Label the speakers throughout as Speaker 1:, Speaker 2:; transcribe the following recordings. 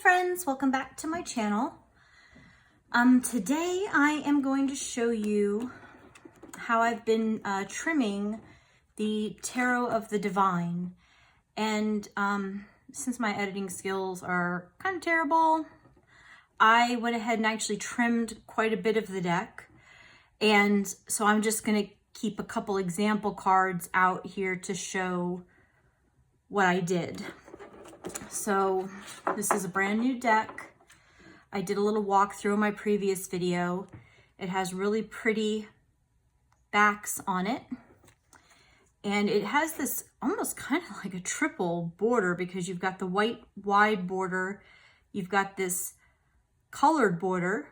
Speaker 1: friends, welcome back to my channel. Today I am going to show you how I've been trimming the Tarot of the Divine. And since my editing skills are kind of terrible, I went ahead and actually trimmed quite a bit of the deck. And so I'm just going to keep a couple example cards out here to show what I did. So this is a brand new deck. I did a little walkthrough in my previous video. It has really pretty backs on it. And it has this almost kind of like a triple border because you've got the white wide border. You've got this colored border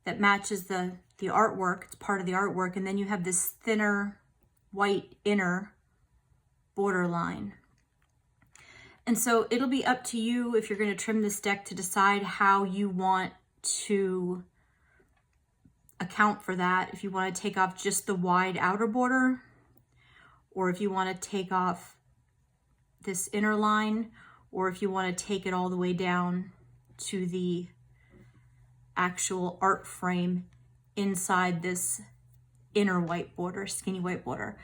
Speaker 1: that matches the artwork. It's part of the artwork. And then you have this thinner white inner border line. And so it'll be up to you if you're going to trim this deck to decide how you want to account for that. If you want to take off just the wide outer border, or if you want to take off this inner line, or if you want to take it all the way down to the actual art frame inside this inner white border, skinny white border.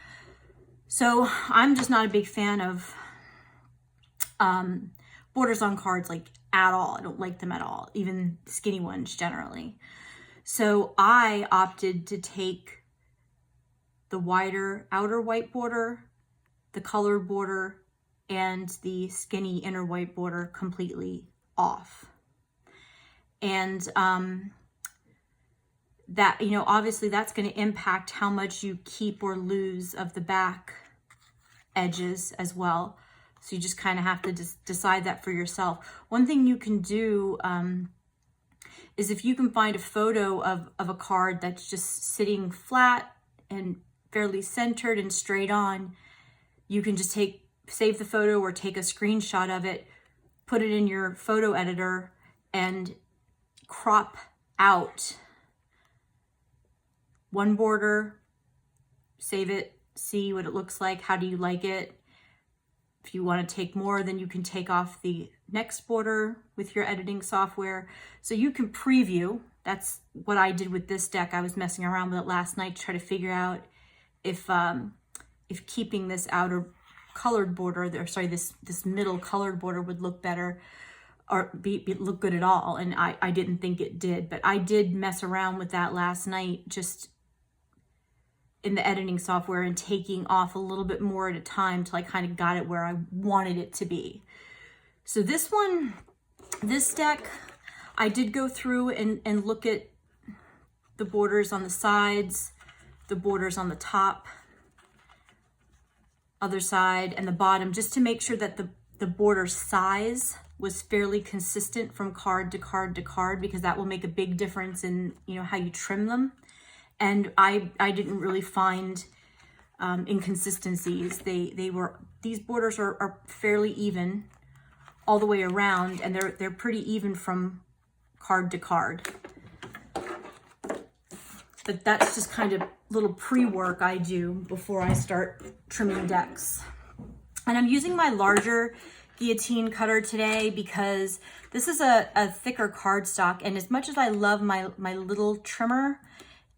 Speaker 1: So I'm just not a big fan of borders on cards like at all. I don't like them at all, even skinny ones generally. So I opted to take the wider outer white border, the colored border, and the skinny inner white border completely off. And that, you know, obviously that's going to impact how much you keep or lose of the back edges as well. So you just kind of have to decide that for yourself. One thing you can do is if you can find a photo of a card that's just sitting flat and fairly centered and straight on, you can just save the photo or take a screenshot of it, put it in your photo editor and crop out one border, save it, see what it looks like, how do you like it. If you want to take more, then you can take off the next border with your editing software. So you can preview. That's what I did with this deck. I was messing around with it last night to try to figure out if keeping this outer colored border, this middle colored border would look better or look good at all. And I didn't think it did, but I did mess around with that last night just in the editing software and taking off a little bit more at a time till I kind of got it where I wanted it to be. So this deck, I did go through and look at the borders on the sides, the borders on the top, other side, and the bottom, just to make sure that the border size was fairly consistent from card to card to card, because that will make a big difference in, you know, how you trim them. And I didn't really find inconsistencies. These borders are fairly even all the way around, and they're pretty even from card to card. But that's just kind of little pre-work I do before I start trimming decks. And I'm using my larger guillotine cutter today because this is a thicker cardstock, and as much as I love my little trimmer,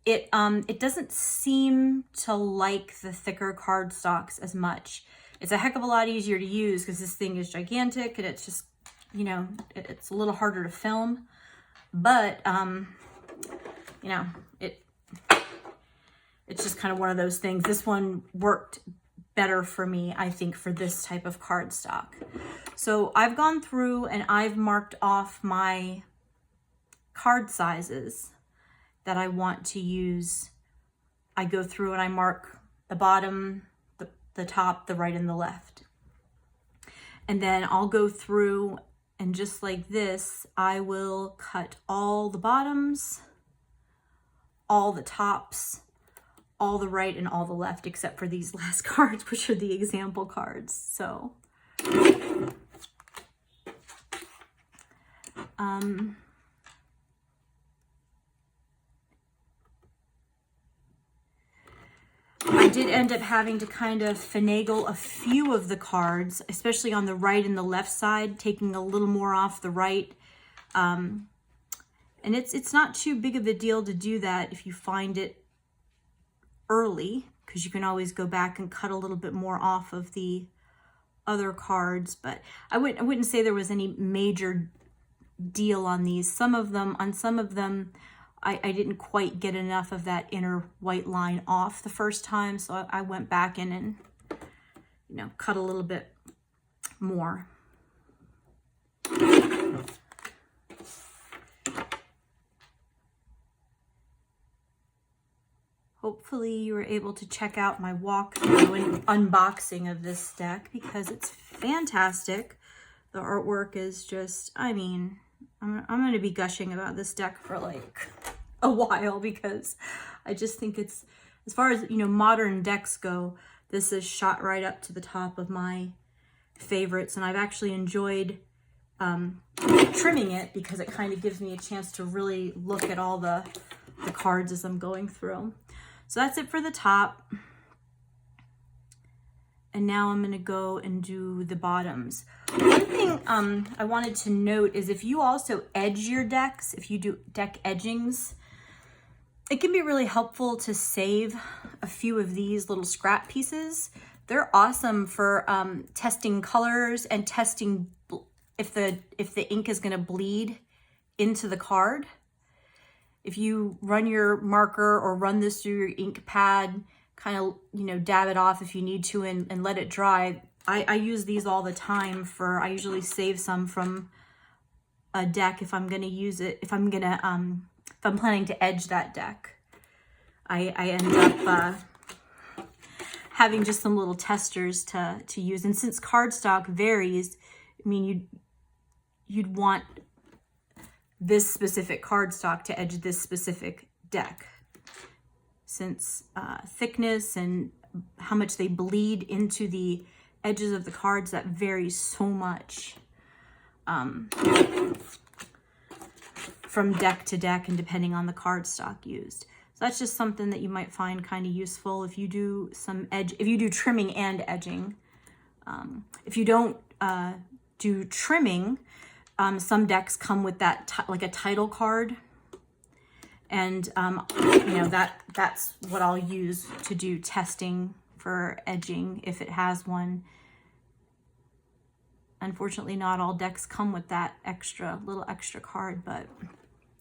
Speaker 1: it doesn't seem to like the thicker cardstocks as much. It's a heck of a lot easier to use because this thing is gigantic and it's just, you know, it's a little harder to film. But, you know, it's just kind of one of those things. This one worked better for me, I think, for this type of cardstock. So I've gone through and I've marked off my card sizes that I want to use. I go through and I mark the bottom, the top, the right, and the left. And then I'll go through and just like this, I will cut all the bottoms, all the tops, all the right, and all the left, except for these last cards, which are the example cards. So, I did end up having to kind of finagle a few of the cards, especially on the right and the left side, taking a little more off the right And it's not too big of a deal to do that if you find it early, because you can always go back and cut a little bit more off of the other cards. But I wouldn't say there was any major deal on these. On some of them, I didn't quite get enough of that inner white line off the first time, so I went back in and, you know, cut a little bit more. Hopefully you were able to check out my walkthrough and unboxing of this deck, because it's fantastic. The artwork is just, I mean, I'm going to be gushing about this deck for like a while, because I just think it's, as far as, you know, modern decks go, this is shot right up to the top of my favorites. And I've actually enjoyed trimming it, because it kind of gives me a chance to really look at all the cards as I'm going through. So that's it for the top. And now I'm going to go and do the bottoms. One thing I wanted to note is, if you also edge your decks, if you do deck edgings, it can be really helpful to save a few of these little scrap pieces. They're awesome for testing colors and testing if the ink is going to bleed into the card. If you run your marker or run this through your ink pad, kind of, you know, dab it off if you need to and let it dry. I use these all the time I usually save some from a deck if I'm going to use it, if I'm planning to edge that deck. I end up having just some little testers to use. And since cardstock varies, I mean, you'd want this specific cardstock to edge this specific deck, since thickness and how much they bleed into the edges of the cards, that varies so much from deck to deck and depending on the cardstock used. So that's just something that you might find kind of useful if you do if you do trimming and edging. If you don't do trimming, some decks come with that like a title card, and you know, that's what I'll use to do testing for edging if it has one. Unfortunately, not all decks come with that little extra card, but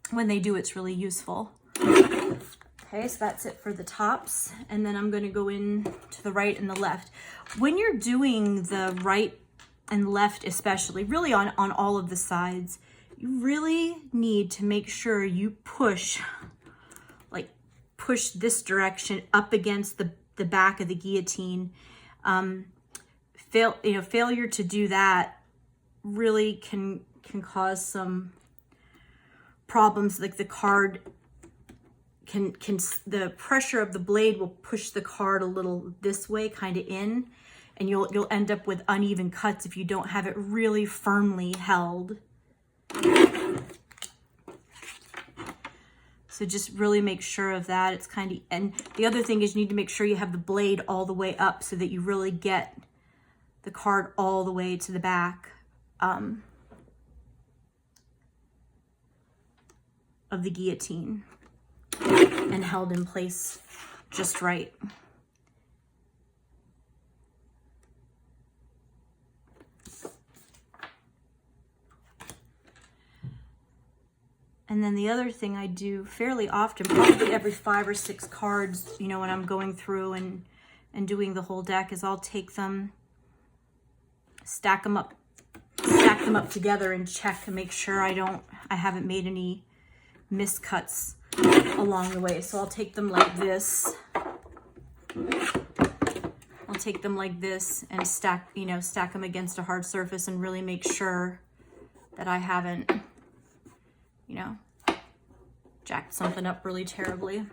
Speaker 1: when they do, it's really useful. Okay, so that's it for the tops, and then I'm going to go in to the right and the left. When you're doing the right and left, especially, really on all of the sides, you really need to make sure you push this direction up against the back of the guillotine. Failure to do that really can cause some problems. Like the card the pressure of the blade will push the card a little this way, kind of in, and you'll end up with uneven cuts if you don't have it really firmly held. So just really make sure of that. It's kind of, and the other thing is you need to make sure you have the blade all the way up so that you really get the card all the way to the back of the guillotine and held in place just right. And then the other thing I do fairly often, probably every 5 or 6 cards, you know, when I'm going through and doing the whole deck, is I'll take them, stack them up together and check and make sure I haven't made any miscuts along the way. So I'll take them like this. I'll take them like this and stack them against a hard surface and really make sure that I haven't, you know, jacked something up really terribly.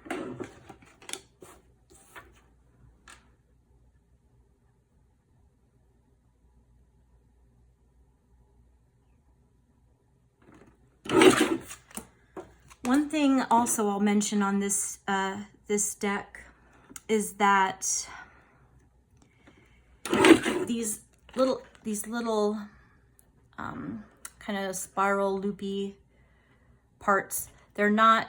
Speaker 1: One thing also I'll mention on this this deck is that these little kind of spiral loopy parts, they're not,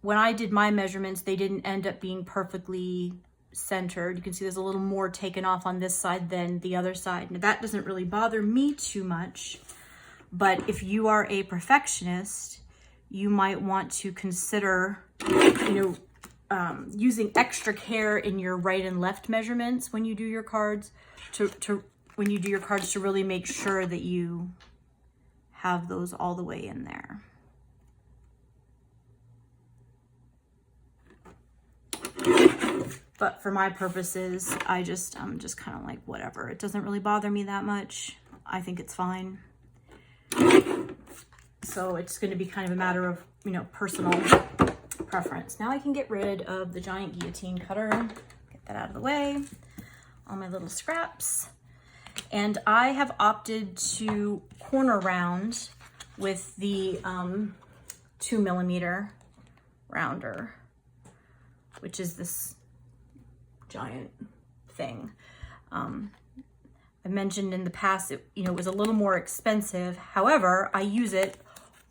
Speaker 1: when I did my measurements, they didn't end up being perfectly centered. You can see there's a little more taken off on this side than the other side. Now that doesn't really bother me too much, but if you are a perfectionist, you might want to consider, using extra care in your right and left measurements when you do your cards to really make sure that you have those all the way in there. But for my purposes, I'm just kind of like, whatever. It doesn't really bother me that much. I think it's fine. So it's going to be kind of a matter of, personal preference. Now I can get rid of the giant guillotine cutter. Get that out of the way. All my little scraps. And I have opted to corner round with the 2mm rounder, which is this giant thing. I mentioned in the past, it was a little more expensive. However, I use it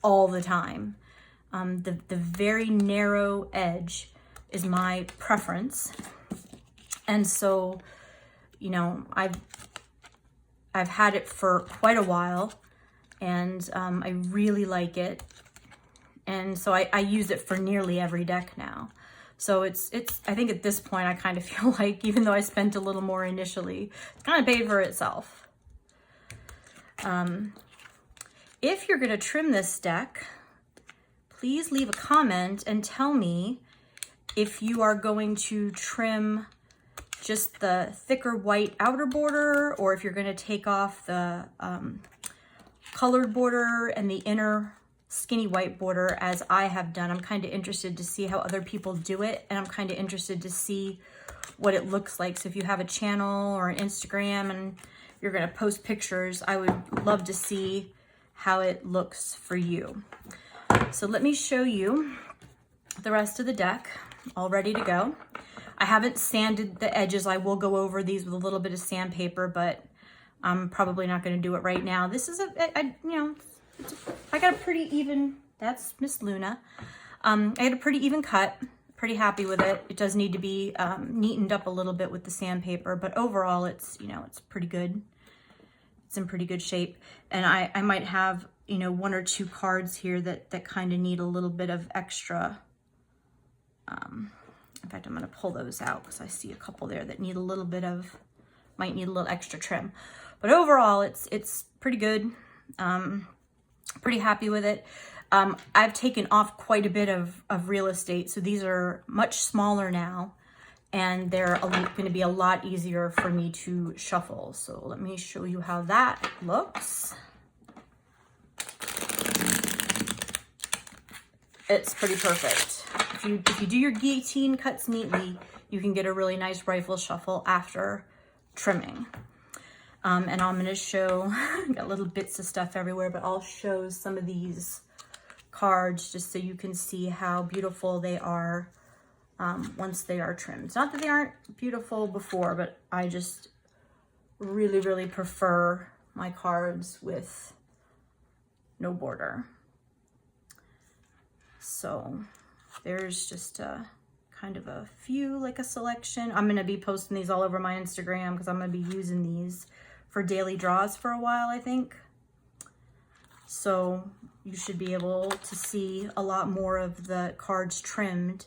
Speaker 1: all the time. The very narrow edge is my preference. And so, I've had it for quite a while, and I really like it. And so I use it for nearly every deck now. So it's I think at this point, I kind of feel like, even though I spent a little more initially, it's kind of paid for itself. If you're going to trim this deck, please leave a comment and tell me if you are going to trim just the thicker white outer border, or if you're going to take off the colored border and the inner skinny white border as I have done. I'm kind of interested to see how other people do it, and I'm kind of interested to see what it looks like. So if you have a channel or an Instagram and you're going to post pictures, I would love to see how it looks for you. So let me show you the rest of the deck, all ready to go. I haven't sanded the edges. I will go over these with a little bit of sandpaper, but I'm probably not going to do it right now. This is I got a pretty even, that's Miss Luna. I had a pretty even cut, pretty happy with it. It does need to be neatened up a little bit with the sandpaper, but overall it's, it's pretty good. It's in pretty good shape. And I might have, one or two cards here that kind of need a little bit of extra. In fact, I'm going to pull those out because I see a couple there that need a little bit of, might need a little extra trim. But overall, it's pretty good. Pretty happy with it. I've taken off quite a bit of real estate, so these are much smaller now, and they're going to be a lot easier for me to shuffle. So let me show you how that looks. It's pretty perfect. If you do your guillotine cuts neatly, you can get a really nice rifle shuffle after trimming. And I'm going to show, got little bits of stuff everywhere, but I'll show some of these cards just so you can see how beautiful they are once they are trimmed. Not that they aren't beautiful before, but I just really, really prefer my cards with no border. So there's just a kind of a few, like a selection. I'm going to be posting these all over my Instagram because I'm going to be using these for daily draws for a while, I think. So you should be able to see a lot more of the cards trimmed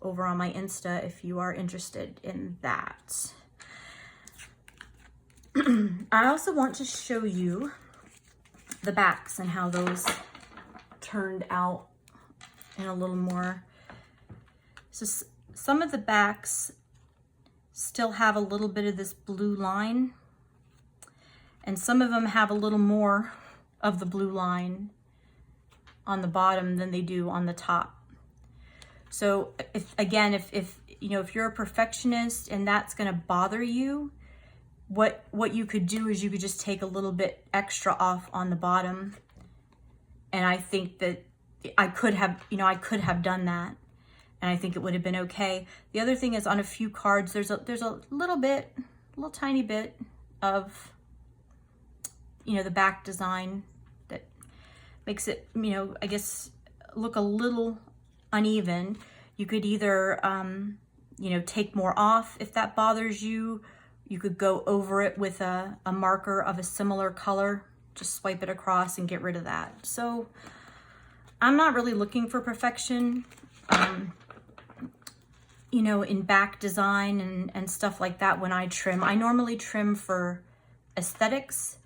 Speaker 1: over on my Insta if you are interested in that. I also want to show you the backs and how those turned out in a little more. So some of the backs still have a little bit of this blue line, and some of them have a little more of the blue line on the bottom than they do on the top. So if you're a perfectionist and that's going to bother you, what you could do is you could just take a little bit extra off on the bottom. And I think that I could have done that, and I think it would have been okay. The other thing is, on a few cards, there's a little tiny bit of, the back design that makes it, I guess, look a little uneven, you could either, you know, take more off if that bothers you. You could go over it with a marker of a similar color, just swipe it across and get rid of that. So I'm not really looking for perfection, you know, in back design and stuff like that when I trim. I normally trim for aesthetics,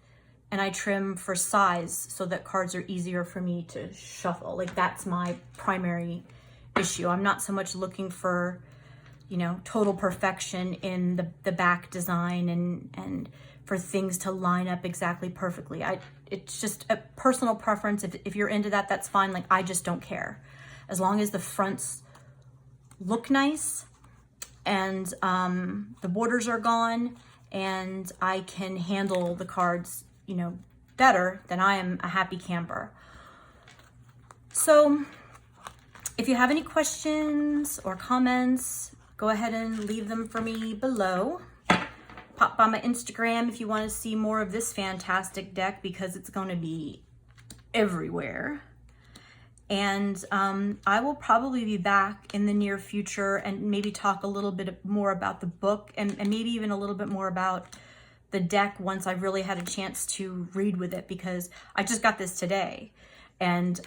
Speaker 1: and I trim for size so that cards are easier for me to shuffle. Like, that's my primary issue. I'm not so much looking for, you know, total perfection in the back design and for things to line up exactly perfectly. It's just a personal preference. If you're into that, that's fine. Like, I just don't care. As long as the fronts look nice and the borders are gone and I can handle the cards, you know, better, then I am a happy camper. So if you have any questions or comments, go ahead and leave them for me below. Pop by my Instagram if you want to see more of this fantastic deck, because it's going to be everywhere. And I will probably be back in the near future and maybe talk a little bit more about the book and maybe even a little bit more about the deck once I've really had a chance to read with it, because I just got this today. And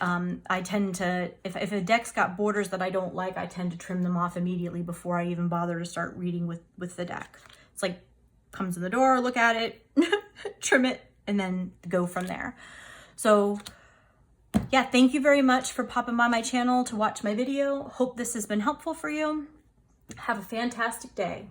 Speaker 1: I tend to, if a deck's got borders that I don't like, I tend to trim them off immediately before I even bother to start reading with the deck. It's like, comes in the door, look at it, trim it, and then go from there. So yeah, thank you very much for popping by my channel to watch my video. Hope this has been helpful for you. Have a fantastic day.